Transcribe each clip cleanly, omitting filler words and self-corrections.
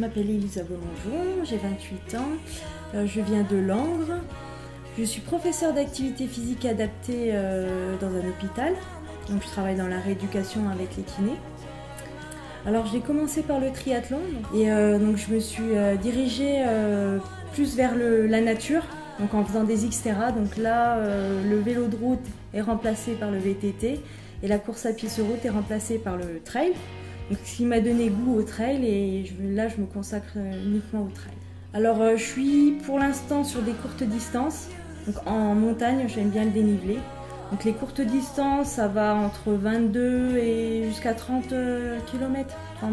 m'appelle Elisa Boulongeon, j'ai 28 ans, je viens de Langres. Je suis professeure d'activité physique adaptée dans un hôpital, donc je travaille dans la rééducation avec les kinés. Alors j'ai commencé par le triathlon et donc je me suis dirigée plus vers la nature, donc en faisant des Xterra. Donc là, le vélo de route est remplacé par le VTT et la course à pied sur route est remplacée par le trail. Donc, ce qui m'a donné goût au trail et là je me consacre uniquement au trail. Alors je suis pour l'instant sur des courtes distances, donc en montagne j'aime bien le dénivelé. Donc les courtes distances ça va entre 22 et jusqu'à 30 km, 30-33.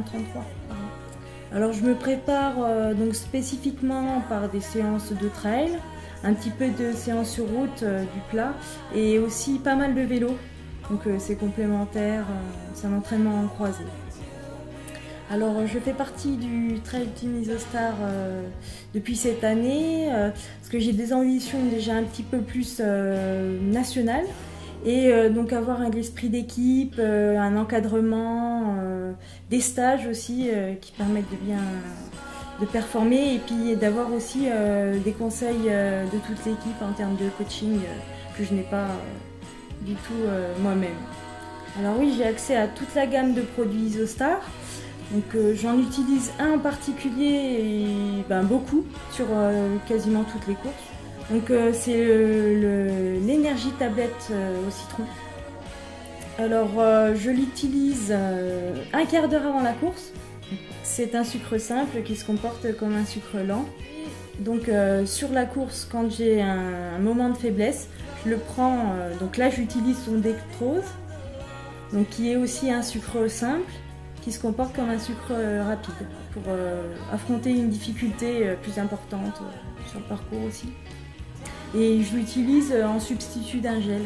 Alors je me prépare donc spécifiquement par des séances de trail, un petit peu de séances sur route du plat et aussi pas mal de vélo. Donc c'est complémentaire, c'est un entraînement croisé. Alors je fais partie du Trail Team Isostar depuis cette année parce que j'ai des ambitions déjà un petit peu plus nationales et donc avoir un esprit d'équipe, un encadrement, des stages aussi qui permettent de bien performer et puis d'avoir aussi des conseils de toute l'équipe en termes de coaching que je n'ai pas du tout moi-même. Alors oui, j'ai accès à toute la gamme de produits Isostar. Donc j'en utilise un en particulier et beaucoup sur quasiment toutes les courses. Donc c'est l'énergie tablette au citron. Alors je l'utilise un quart d'heure avant la course. C'est un sucre simple qui se comporte comme un sucre lent. Donc sur la course, quand j'ai un moment de faiblesse, je le prends. Donc là j'utilise son dextrose, donc qui est aussi un sucre simple, qui se comporte comme un sucre rapide pour affronter une difficulté plus importante sur le parcours aussi. Et je l'utilise en substitut d'un gel.